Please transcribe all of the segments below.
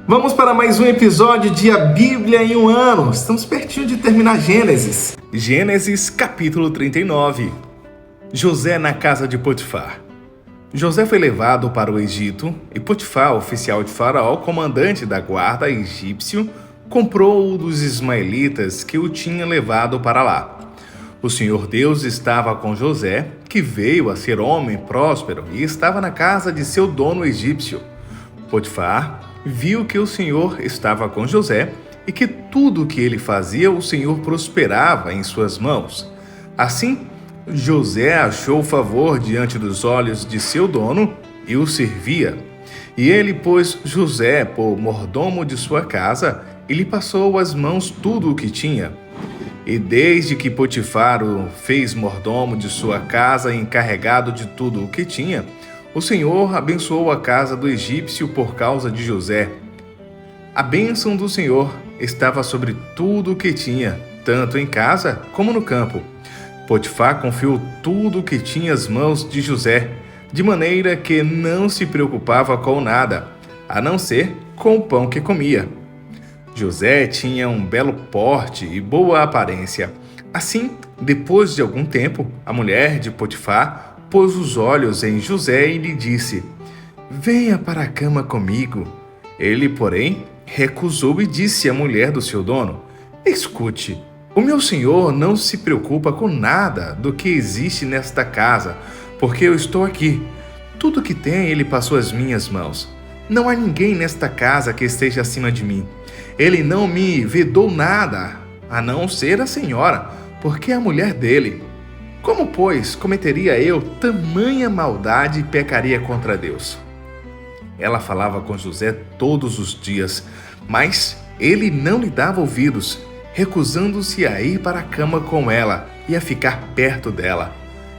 Vamos para mais um episódio de A Bíblia em um Ano. Estamos pertinho de terminar Gênesis. Gênesis capítulo 39. José na casa de Potifar. José foi levado para o Egito e Potifar, oficial de Faraó, comandante da guarda egípcio, comprou-o dos ismaelitas que o tinha levado para lá. O Senhor Deus estava com José, que veio a ser homem próspero e estava na casa de seu dono egípcio. Potifar viu que o Senhor estava com José e que tudo o que ele fazia, o Senhor prosperava em suas mãos. Assim, José achou favor diante dos olhos de seu dono e o servia. E ele pôs José por mordomo de sua casa e lhe passou às mãos tudo o que tinha. E desde que Potifar o fez mordomo de sua casa e encarregado de tudo o que tinha, o Senhor abençoou a casa do egípcio por causa de José. A bênção do Senhor estava sobre tudo o que tinha, tanto em casa como no campo. Potifar confiou tudo o que tinha às mãos de José, de maneira que não se preocupava com nada, a não ser com o pão que comia. José tinha um belo porte e boa aparência. Assim, depois de algum tempo, a mulher de Potifar pôs os olhos em José e lhe disse: "Venha para a cama comigo." Ele, porém, recusou e disse à mulher do seu dono: "Escute, o meu senhor não se preocupa com nada do que existe nesta casa, porque eu estou aqui. Tudo que tem ele passou às minhas mãos. Não há ninguém nesta casa que esteja acima de mim. Ele não me vedou nada, a não ser a senhora, porque é a mulher dele. Como, pois, cometeria eu tamanha maldade e pecaria contra Deus?" Ela falava com José todos os dias, mas ele não lhe dava ouvidos, recusando-se a ir para a cama com ela e a ficar perto dela.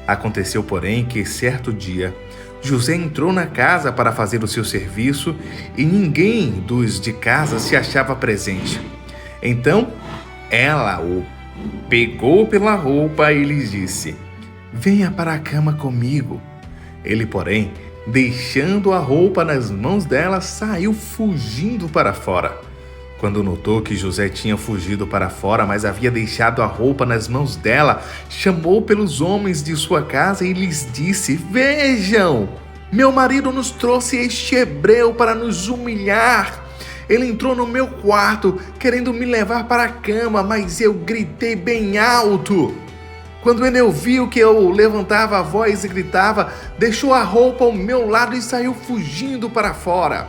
Aconteceu, porém, que certo dia, José entrou na casa para fazer o seu serviço e ninguém dos de casa se achava presente. Então, ela o pegou pela roupa e lhe disse: "Venha para a cama comigo." Ele, porém, deixando a roupa nas mãos dela, saiu fugindo para fora. Quando notou que José tinha fugido para fora, mas havia deixado a roupa nas mãos dela, chamou pelos homens de sua casa e lhes disse: "Vejam, meu marido nos trouxe este hebreu para nos humilhar. Ele entrou no meu quarto, querendo me levar para a cama, mas eu gritei bem alto. Quando ele ouviu que eu levantava a voz e gritava, deixou a roupa ao meu lado e saiu fugindo para fora."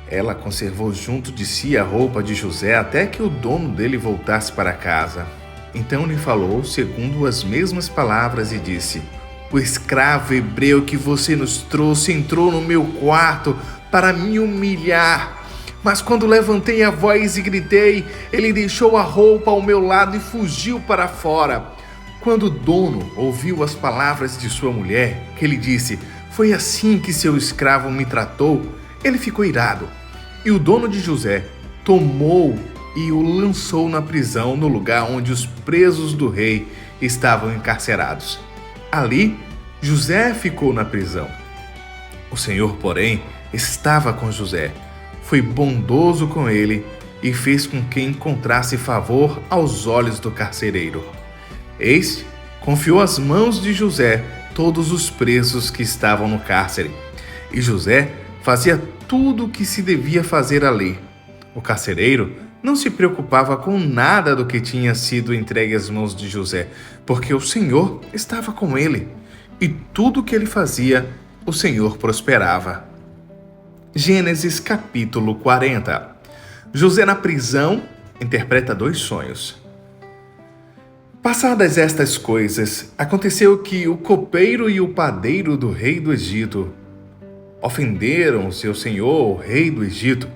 Ela conservou junto de si a roupa de José até que o dono dele voltasse para casa. Então lhe falou segundo as mesmas palavras e disse: "O escravo hebreu que você nos trouxe entrou no meu quarto para me humilhar. Mas quando levantei a voz e gritei, ele deixou a roupa ao meu lado e fugiu para fora." Quando o dono ouviu as palavras de sua mulher, que lhe disse: "Foi assim que seu escravo me tratou," ele ficou irado. E o dono de José tomou e o lançou na prisão, no lugar onde os presos do rei estavam encarcerados. Ali, José ficou na prisão. O Senhor, porém, estava com José, foi bondoso com ele e fez com que encontrasse favor aos olhos do carcereiro. Este confiou às mãos de José todos os presos que estavam no cárcere, e José fazia tudo o que se devia fazer ali. O carcereiro não se preocupava com nada do que tinha sido entregue às mãos de José, porque o Senhor estava com ele, e tudo o que ele fazia, o Senhor prosperava. Gênesis capítulo 40. José na prisão interpreta 2 sonhos. Passadas estas coisas, aconteceu que o copeiro e o padeiro do rei do Egito ofenderam seu senhor, o rei do Egito.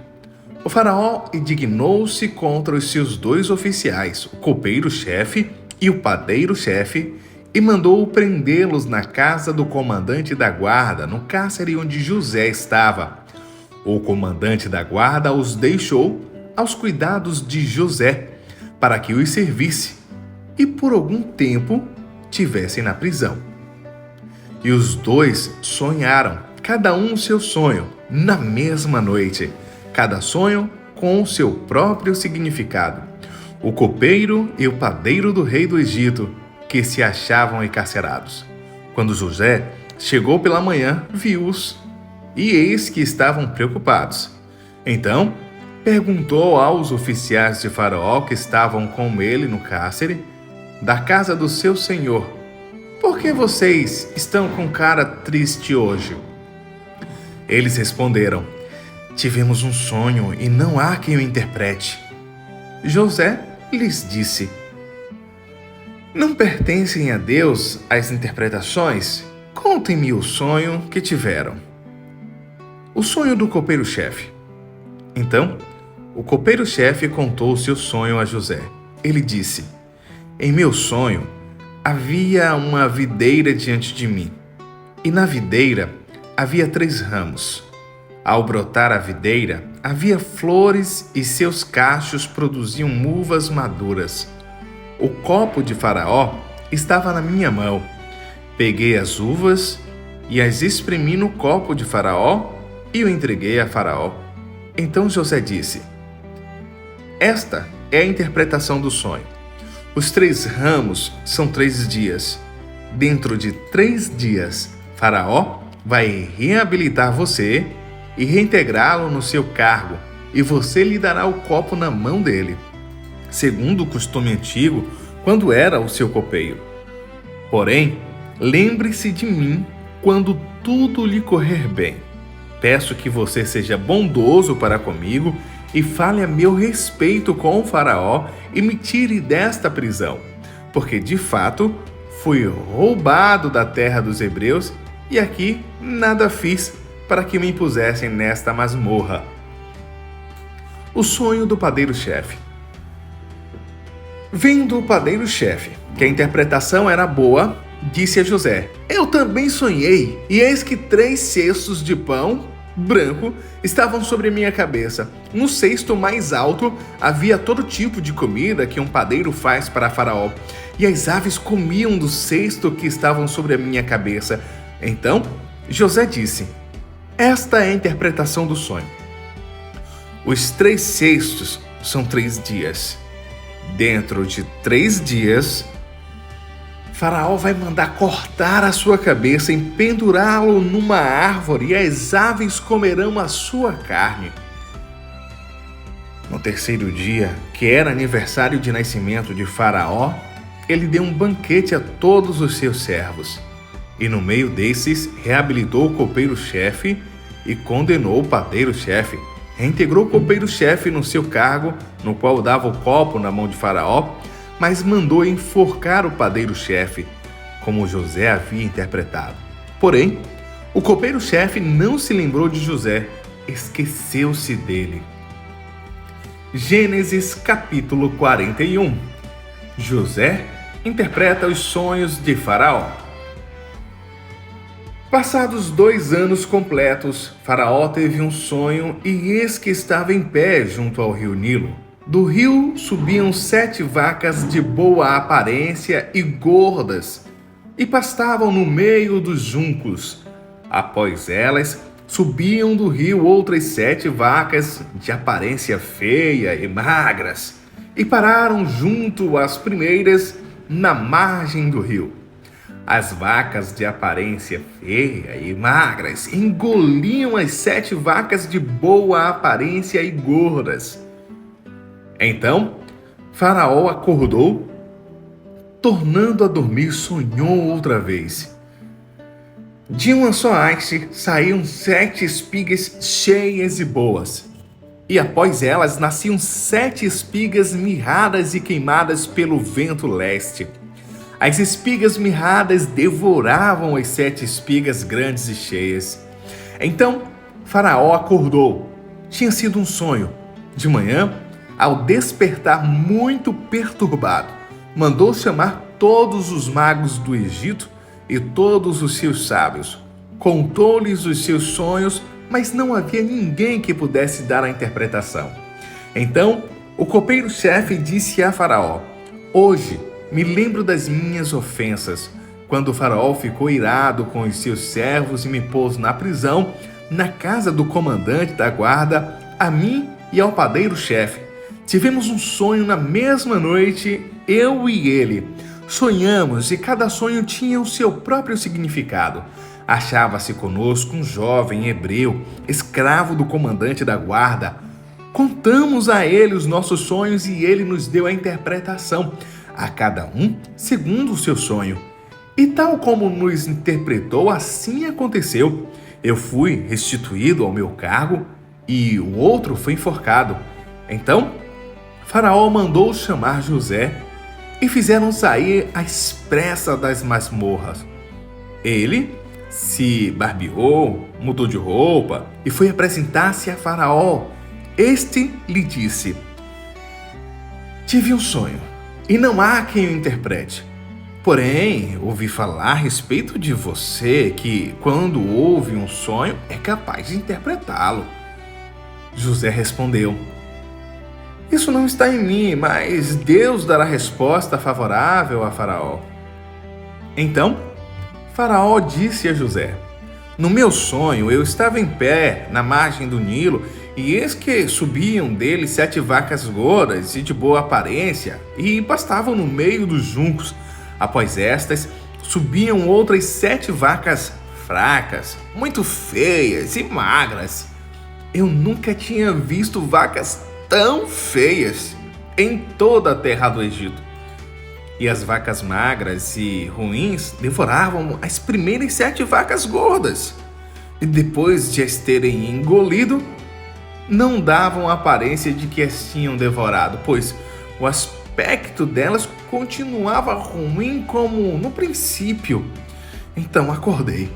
O faraó indignou-se contra os seus 2 oficiais, o copeiro-chefe e o padeiro-chefe, e mandou prendê-los na casa do comandante da guarda, no cárcere onde José estava. O comandante da guarda os deixou aos cuidados de José, para que os servisse, e por algum tempo tivessem na prisão. E os 2 sonharam, cada um o seu sonho, na mesma noite, cada sonho com o seu próprio significado. O copeiro e o padeiro do rei do Egito, que se achavam encarcerados. Quando José chegou pela manhã, viu-os, e eis que estavam preocupados. Então, perguntou aos oficiais de Faraó que estavam com ele no cárcere, da casa do seu senhor: por que vocês estão com cara triste hoje? Eles responderam: tivemos um sonho e não há quem o interprete. José lhes disse: não pertencem a Deus as interpretações? Contem-me o sonho que tiveram. O sonho do copeiro-chefe. Então, o copeiro-chefe contou o seu sonho a José. Ele disse: em meu sonho, havia uma videira diante de mim, e na videira havia 3 ramos. Ao brotar a videira, havia flores e seus cachos produziam uvas maduras. O copo de Faraó estava na minha mão. Peguei as uvas e as espremi no copo de Faraó e o entreguei a Faraó. Então José disse: esta é a interpretação do sonho. Os 3 ramos são 3 dias. Dentro de 3 dias, Faraó vai reabilitar você e reintegrá-lo no seu cargo, e você lhe dará o copo na mão dele, segundo o costume antigo, quando era o seu copeiro. Porém, lembre-se de mim quando tudo lhe correr bem. Peço que você seja bondoso para comigo e fale a meu respeito com o Faraó e me tire desta prisão, porque de fato fui roubado da terra dos hebreus e aqui nada fiz para que me impusessem nesta masmorra. O sonho do padeiro-chefe. Vendo o padeiro-chefe que a interpretação era boa, disse a José: eu também sonhei, e eis que 3 cestos de pão branco estavam sobre minha cabeça. No cesto mais alto havia todo tipo de comida que um padeiro faz para Faraó, e as aves comiam do cesto que estavam sobre a minha cabeça. Então José disse: esta é a interpretação do sonho. Os 3 cestos são 3 dias. Dentro de 3 dias, Faraó vai mandar cortar a sua cabeça e pendurá-lo numa árvore, e as aves comerão a sua carne. No 3º dia, que era aniversário de nascimento de Faraó, ele deu um banquete a todos os seus servos. E no meio desses, reabilitou o copeiro-chefe e condenou o padeiro-chefe. Reintegrou o copeiro-chefe no seu cargo, no qual dava o copo na mão de Faraó, mas mandou enforcar o padeiro-chefe, como José havia interpretado. Porém, o copeiro-chefe não se lembrou de José, esqueceu-se dele. Gênesis capítulo 41. José interpreta os sonhos de Faraó. Passados 2 anos completos, Faraó teve um sonho, e eis que estava em pé junto ao rio Nilo. Do rio subiam 7 vacas de boa aparência e gordas, e pastavam no meio dos juncos. Após elas, subiam do rio outras 7 vacas de aparência feia e magras, e pararam junto às primeiras na margem do rio. As vacas de aparência feia e magras engoliam as 7 vacas de boa aparência e gordas. Então, Faraó acordou, tornando a dormir, sonhou outra vez. De uma só haste saíam 7 espigas cheias e boas, e após elas nasciam 7 espigas mirradas e queimadas pelo vento leste. As espigas mirradas devoravam as 7 espigas grandes e cheias. Então Faraó acordou. Tinha sido um sonho. De manhã, ao despertar muito perturbado, mandou chamar todos os magos do Egito e todos os seus sábios. Contou-lhes os seus sonhos, mas não havia ninguém que pudesse dar a interpretação. Então o copeiro-chefe disse a Faraó: hoje me lembro das minhas ofensas. Quando o faraó ficou irado com os seus servos e me pôs na prisão, na casa do comandante da guarda, a mim e ao padeiro-chefe. Tivemos um sonho na mesma noite, eu e ele. Sonhamos e cada sonho tinha o seu próprio significado. Achava-se conosco um jovem hebreu, escravo do comandante da guarda. Contamos a ele os nossos sonhos e ele nos deu a interpretação, a cada um segundo o seu sonho. E tal como nos interpretou, assim aconteceu. Eu fui restituído ao meu cargo e o outro foi enforcado. Então, Faraó mandou chamar José e fizeram sair às pressas das masmorras. Ele se barbeou, mudou de roupa e foi apresentar-se a Faraó. Este lhe disse: tive um sonho e não há quem o interprete. Porém, ouvi falar a respeito de você que, quando ouve um sonho, é capaz de interpretá-lo. José respondeu: isso não está em mim, mas Deus dará resposta favorável a Faraó. Então, Faraó disse a José: no meu sonho eu estava em pé na margem do Nilo, e eis que subiam dele 7 vacas gordas e de boa aparência, e pastavam no meio dos juncos. Após estas, subiam outras 7 vacas fracas, muito feias e magras. Eu nunca tinha visto vacas tão feias em toda a terra do Egito. E as vacas magras e ruins devoravam as primeiras 7 vacas gordas. E depois de as terem engolido, não davam a aparência de que as tinham devorado, pois o aspecto delas continuava ruim como no princípio. Então acordei.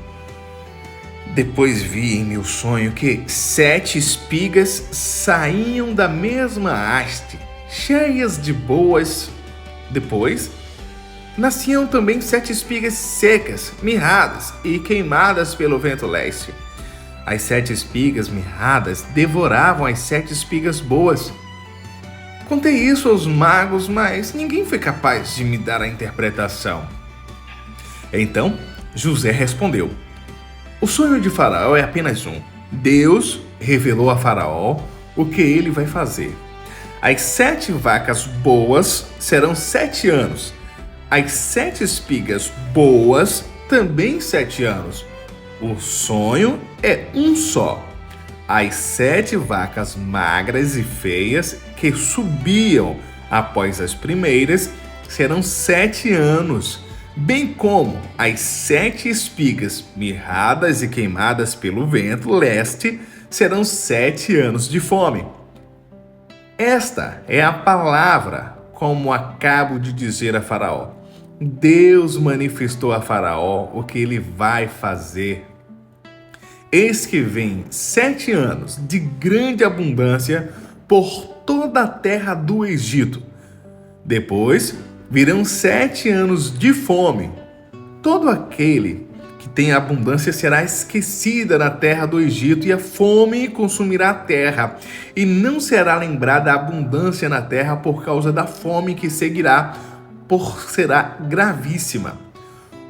Depois vi em meu sonho que 7 espigas saíam da mesma haste, cheias de boas. Depois, nasciam também 7 espigas secas, mirradas e queimadas pelo vento leste. As 7 espigas mirradas devoravam as 7 espigas boas. Contei isso aos magos, mas ninguém foi capaz de me dar a interpretação. Então, José respondeu: o sonho de Faraó é apenas um. Deus revelou a Faraó o que ele vai fazer. As 7 vacas boas serão 7 anos. As 7 espigas boas também 7 anos. O sonho é um só. As 7 vacas magras e feias que subiam após as primeiras serão 7 anos, bem como as 7 espigas mirradas e queimadas pelo vento leste serão 7 anos de fome. Esta é a palavra, como acabo de dizer a Faraó. Deus manifestou a Faraó o que ele vai fazer. Eis que vem 7 anos de grande abundância por toda a terra do Egito. Depois virão 7 anos de fome. Todo aquele que tem abundância será esquecida na terra do Egito, e a fome consumirá a terra, e não será lembrada a abundância na terra por causa da fome que seguirá, será gravíssima.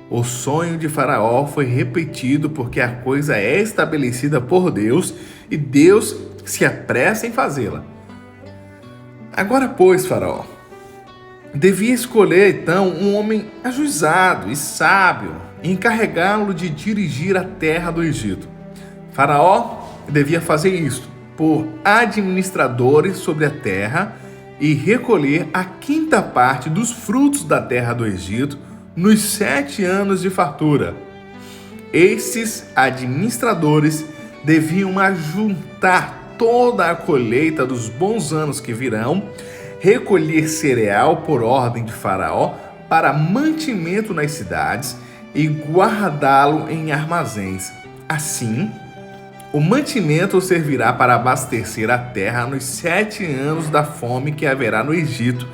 O sonho de Faraó foi repetido porque a coisa é estabelecida por Deus e Deus se apressa em fazê-la. Agora, pois, Faraó devia escolher então um homem ajuizado e sábio e encarregá-lo de dirigir a terra do Egito. Faraó devia fazer isto por administradores sobre a terra e recolher a 5ª parte dos frutos da terra do Egito nos 7 anos de fartura. Esses administradores deviam ajuntar toda a colheita dos bons anos que virão, recolher cereal por ordem de Faraó para mantimento nas cidades e guardá-lo em armazéns. Assim, o mantimento servirá para abastecer a terra nos 7 anos da fome que haverá no Egito,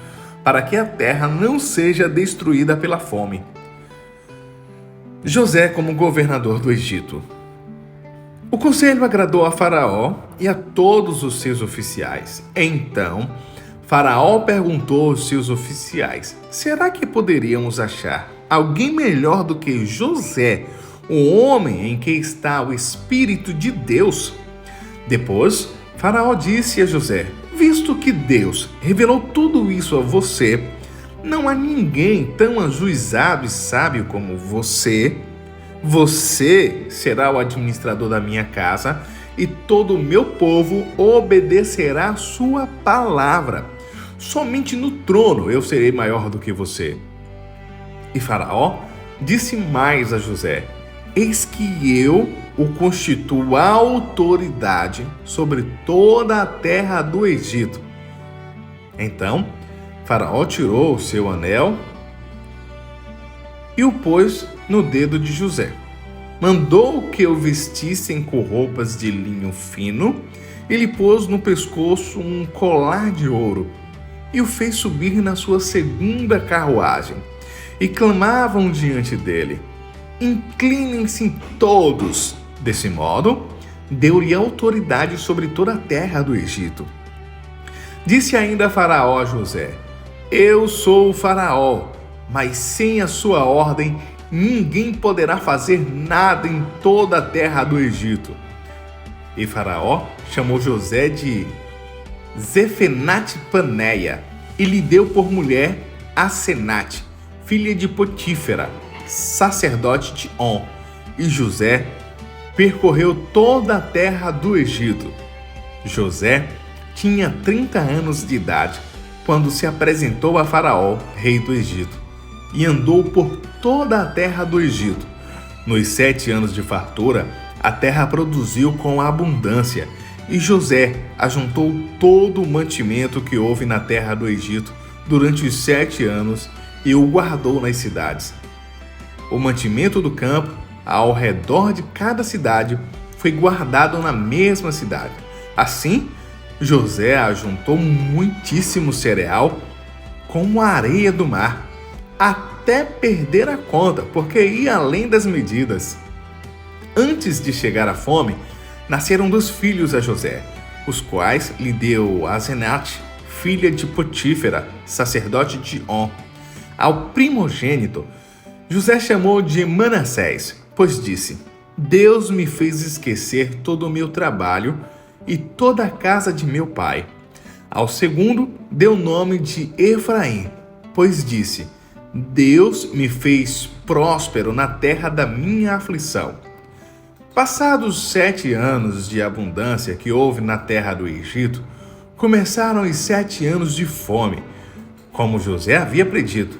para que a terra não seja destruída pela fome. José como governador do Egito. O conselho agradou a Faraó e a todos os seus oficiais. Então, Faraó perguntou aos seus oficiais: será que poderíamos achar alguém melhor do que José, o homem em que está o Espírito de Deus? Depois, Faraó disse a José: visto que Deus revelou tudo isso a você, não há ninguém tão ajuizado e sábio como você. Você será o administrador da minha casa e todo o meu povo obedecerá a sua palavra. Somente no trono eu serei maior do que você. E Faraó disse mais a José: eis que eu o constituo a autoridade sobre toda a terra do Egito. Então, Faraó tirou o seu anel e o pôs no dedo de José. Mandou que o vestissem com roupas de linho fino e lhe pôs no pescoço um colar de ouro e o fez subir na sua segunda carruagem. E clamavam diante dele: inclinem-se todos. Desse modo, deu-lhe autoridade sobre toda a terra do Egito. Disse ainda Faraó a José: eu sou o Faraó, mas sem a sua ordem ninguém poderá fazer nada em toda a terra do Egito. E Faraó chamou José de Zefenate-Paneia e lhe deu por mulher Asenate, filha de Potífera, sacerdote de On. E José percorreu toda a terra do Egito. José tinha 30 anos de idade quando se apresentou a Faraó, rei do Egito, e andou por toda a terra do Egito. Nos 7 anos de fartura, a terra produziu com abundância, e José ajuntou todo o mantimento que houve na terra do Egito durante os 7 anos e o guardou nas cidades. O mantimento do campo, ao redor de cada cidade, foi guardado na mesma cidade. Assim, José ajuntou muitíssimo cereal, como a areia do mar, até perder a conta, porque ia além das medidas. Antes de chegar à fome, nasceram 2 filhos a José, os quais lhe deu Asenate, filha de Potífera, sacerdote de On. Ao primogênito, José chamou de Manassés, pois disse: Deus me fez esquecer todo o meu trabalho e toda a casa de meu pai. Ao segundo, deu o nome de Efraim, pois disse: Deus me fez próspero na terra da minha aflição. Passados 7 anos de abundância que houve na terra do Egito, começaram os 7 anos de fome, como José havia predito.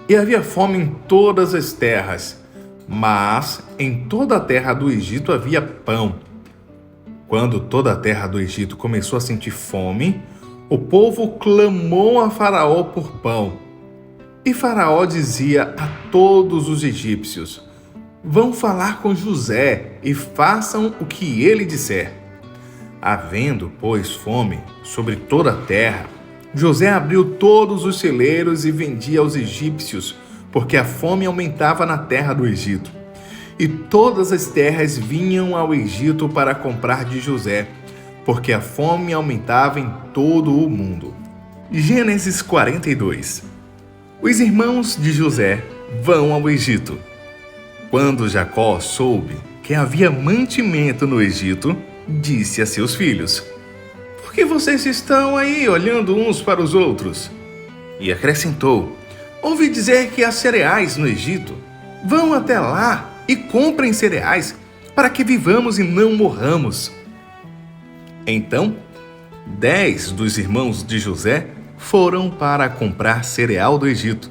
E havia fome em todas as terras, mas em toda a terra do Egito havia pão. Quando toda a terra do Egito começou a sentir fome, o povo clamou a Faraó por pão. E Faraó dizia a todos os egípcios: Vão falar com José e façam o que ele disser. Havendo, pois, fome sobre toda a terra, José abriu todos os celeiros e vendia aos egípcios, porque a fome aumentava na terra do Egito. E todas as terras vinham ao Egito para comprar de José, porque a fome aumentava em todo o mundo. Gênesis 42. Os irmãos de José vão ao Egito. Quando Jacó soube que havia mantimento no Egito, disse a seus filhos: Por que vocês estão aí olhando uns para os outros? E acrescentou: Ouvi dizer que há cereais no Egito. Vão até lá e comprem cereais, para que vivamos e não morramos. Então, 10 dos irmãos de José foram para comprar cereal do Egito.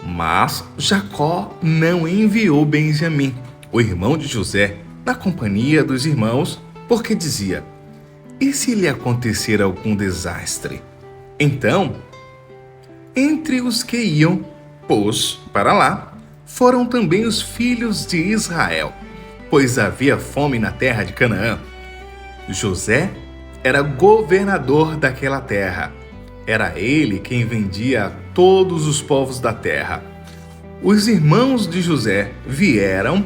Mas Jacó não enviou Benjamim, o irmão de José, na companhia dos irmãos, porque dizia: E se lhe acontecer algum desastre? Então, entre os que iam, para lá, foram também os filhos de Israel, pois havia fome na terra de Canaã. José era governador daquela terra. Era ele quem vendia a todos os povos da terra. Os irmãos de José vieram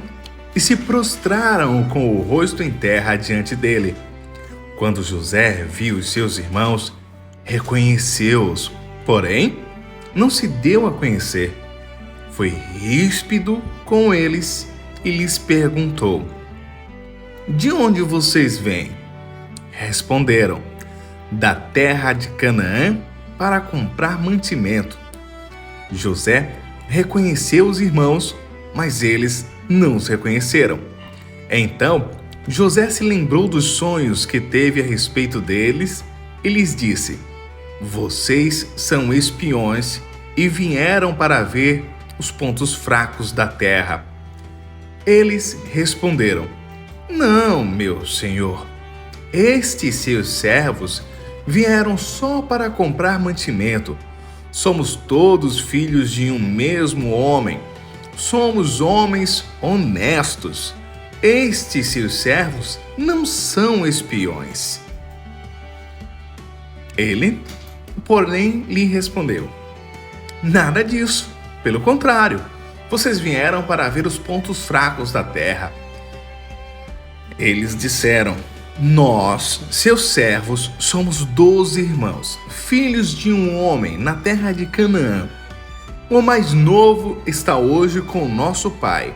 e se prostraram com o rosto em terra diante dele. Quando José viu os seus irmãos, reconheceu-os, porém, não se deu a conhecer. Foi ríspido com eles e lhes perguntou: de onde vocês vêm? Responderam: da terra de Canaã, para comprar mantimento. José reconheceu os irmãos, mas eles não os reconheceram. Então José se lembrou dos sonhos que teve a respeito deles e lhes disse: vocês são espiões e vieram para ver os pontos fracos da terra. Eles responderam: não, meu senhor. Estes seus servos vieram só para comprar mantimento. Somos todos filhos de um mesmo homem. Somos homens honestos. Estes seus servos não são espiões. Ele, porém, lhe respondeu: nada disso. Pelo contrário, vocês vieram para ver os pontos fracos da terra. Eles disseram: nós, seus servos, somos 12 irmãos, filhos de um homem na terra de Canaã. O mais novo está hoje com nosso pai.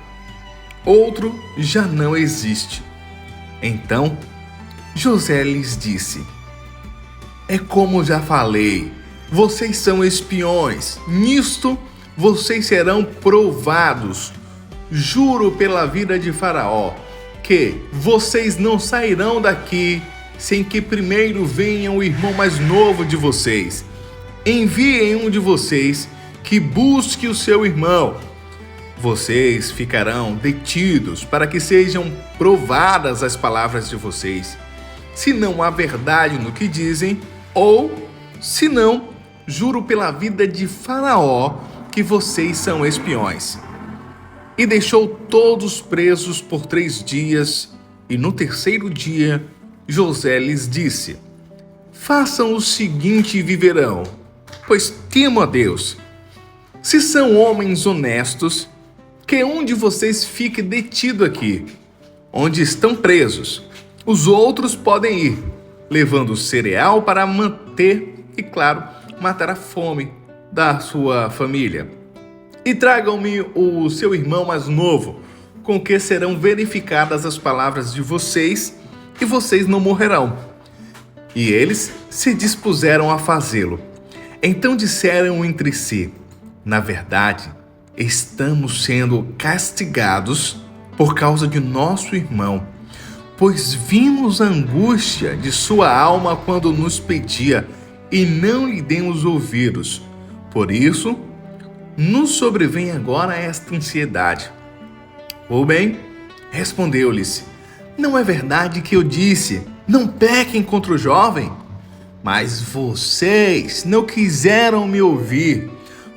Outro já não existe. Então José lhes disse: é como já falei, vocês são espiões. Nisto vocês serão provados. Juro pela vida de Faraó que vocês não sairão daqui sem que primeiro venha o irmão mais novo de vocês. Enviem um de vocês que busque o seu irmão. Vocês ficarão detidos para que sejam provadas as palavras de vocês, se não há verdade no que dizem, ou, se não, juro pela vida de Faraó que vocês são espiões. E deixou todos presos por 3 dias, e no 3º dia José lhes disse: façam o seguinte e viverão, pois temo a Deus. Se são homens honestos, que um de vocês fique detido aqui, onde estão presos. Os outros podem ir, levando cereal para manter e, claro, matar a fome da sua família. E tragam-me o seu irmão mais novo, com que serão verificadas as palavras de vocês, e vocês não morrerão. E eles se dispuseram a fazê-lo. Então disseram entre si: na verdade, estamos sendo castigados por causa de nosso irmão, pois vimos a angústia de sua alma quando nos pedia e não lhe demos ouvidos. Por isso, nos sobrevém agora esta ansiedade. Ou bem, respondeu-lhes: não é verdade que eu disse, não pequem contra o jovem? Mas vocês não quiseram me ouvir,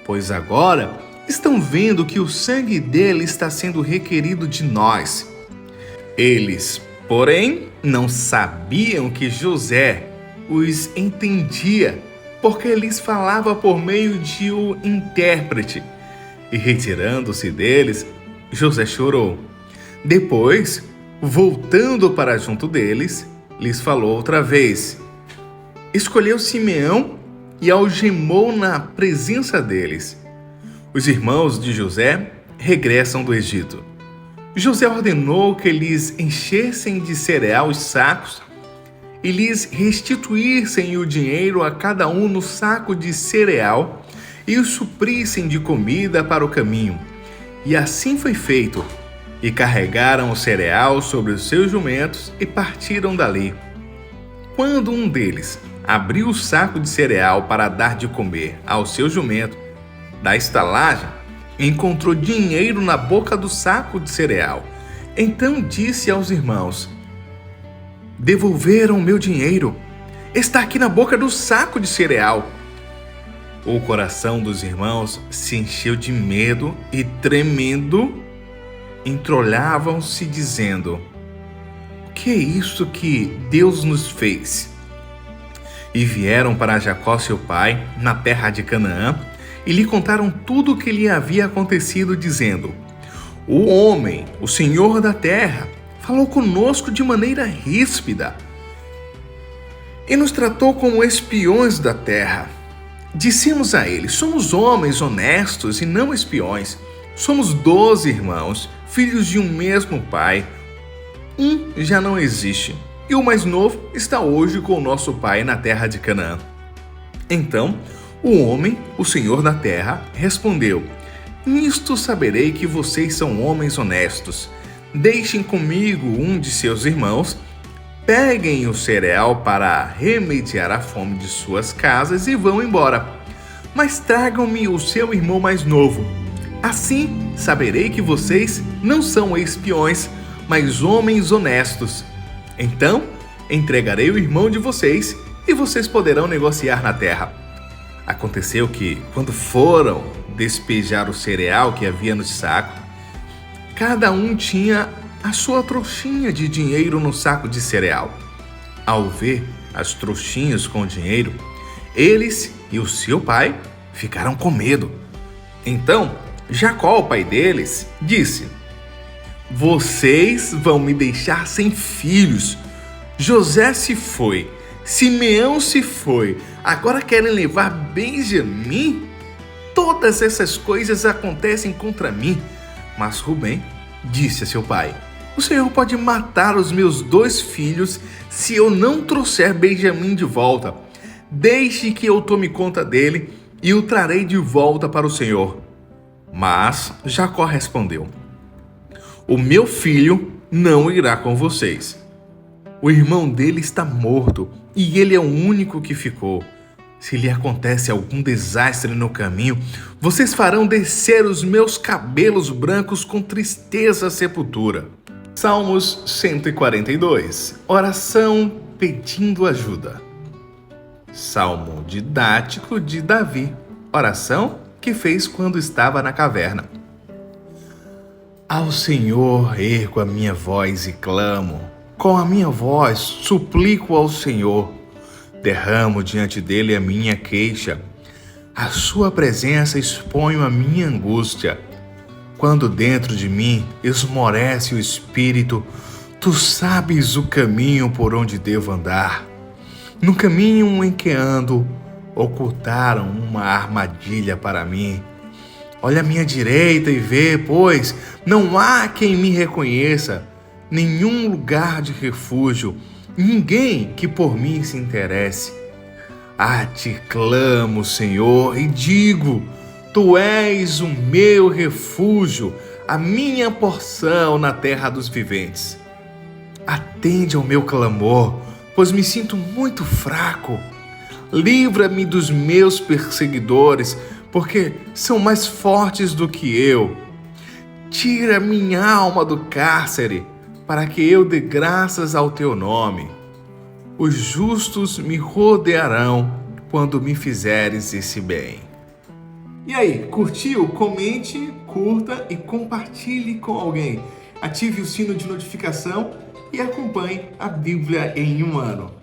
pois agora estão vendo que o sangue dele está sendo requerido de nós. Eles, porém, não sabiam que José os entendia, porque lhes falava por meio de um intérprete. E retirando-se deles, José chorou. Depois, voltando para junto deles, lhes falou outra vez. Escolheu Simeão e algemou na presença deles. Os irmãos de José regressam do Egito. José ordenou que lhes enchessem de cereal os sacos e lhes restituíssem o dinheiro a cada um no saco de cereal e os suprissem de comida para o caminho. E assim foi feito. E carregaram o cereal sobre os seus jumentos e partiram dali. Quando um deles abriu o saco de cereal para dar de comer ao seu jumento, da estalagem, encontrou dinheiro na boca do saco de cereal. Então disse aos irmãos: devolveram o meu dinheiro. Está aqui na boca do saco de cereal. O coração dos irmãos se encheu de medo e, tremendo, entreolhavam-se dizendo: o que é isso que Deus nos fez? E vieram para Jacó seu pai, na terra de Canaã, e lhe contaram tudo o que lhe havia acontecido, dizendo: o homem, o senhor da terra, falou conosco de maneira ríspida e nos tratou como espiões da terra. Dissemos a ele: somos homens honestos e não espiões. Somos 12 irmãos, filhos de um mesmo pai. Um já não existe, e o mais novo está hoje com o nosso pai na terra de Canaã. Então, o homem, o senhor da terra, respondeu: Nisto saberei que vocês são homens honestos. Deixem comigo um de seus irmãos, peguem o cereal para remediar a fome de suas casas e vão embora. Mas tragam-me o seu irmão mais novo. Assim saberei que vocês não são espiões, mas homens honestos. Então entregarei o irmão de vocês e vocês poderão negociar na terra. Aconteceu que, quando foram despejar o cereal que havia no saco, cada um tinha a sua trouxinha de dinheiro no saco de cereal. Ao ver as trouxinhas com dinheiro, eles e o seu pai ficaram com medo. Então, Jacó, o pai deles, disse: Vocês vão me deixar sem filhos. José se foi, Simeão se foi, agora querem levar Benjamim? Todas essas coisas acontecem contra mim. Mas Rubem disse a seu pai: O Senhor pode matar os meus 2 filhos se eu não trouxer Benjamim de volta. Deixe que eu tome conta dele e o trarei de volta para o Senhor. Mas Jacó respondeu: O meu filho não irá com vocês. O irmão dele está morto e ele é o único que ficou. Se lhe acontece algum desastre no caminho, vocês farão descer os meus cabelos brancos com tristeza à sepultura. Salmos 142. Oração pedindo ajuda. Salmo didático de Davi. Oração que fez quando estava na caverna. Ao Senhor ergo a minha voz e clamo. Com a minha voz suplico ao Senhor. Derramo diante dele a minha queixa. À sua presença exponho a minha angústia. Quando dentro de mim esmorece o espírito, tu sabes o caminho por onde devo andar. No caminho em que ando, ocultaram uma armadilha para mim. Olha à minha direita e vê, pois não há quem me reconheça, nenhum lugar de refúgio, ninguém que por mim se interesse. A ti clamo, Senhor, e digo: Tu és o meu refúgio, a minha porção na terra dos viventes. Atende ao meu clamor, pois me sinto muito fraco. Livra-me dos meus perseguidores, porque são mais fortes do que eu. Tira minha alma do cárcere, para que eu dê graças ao teu nome. Os justos me rodearão quando me fizeres esse bem. E aí, curtiu? Comente, curta e compartilhe com alguém. Ative o sino de notificação e acompanhe a Bíblia em um ano.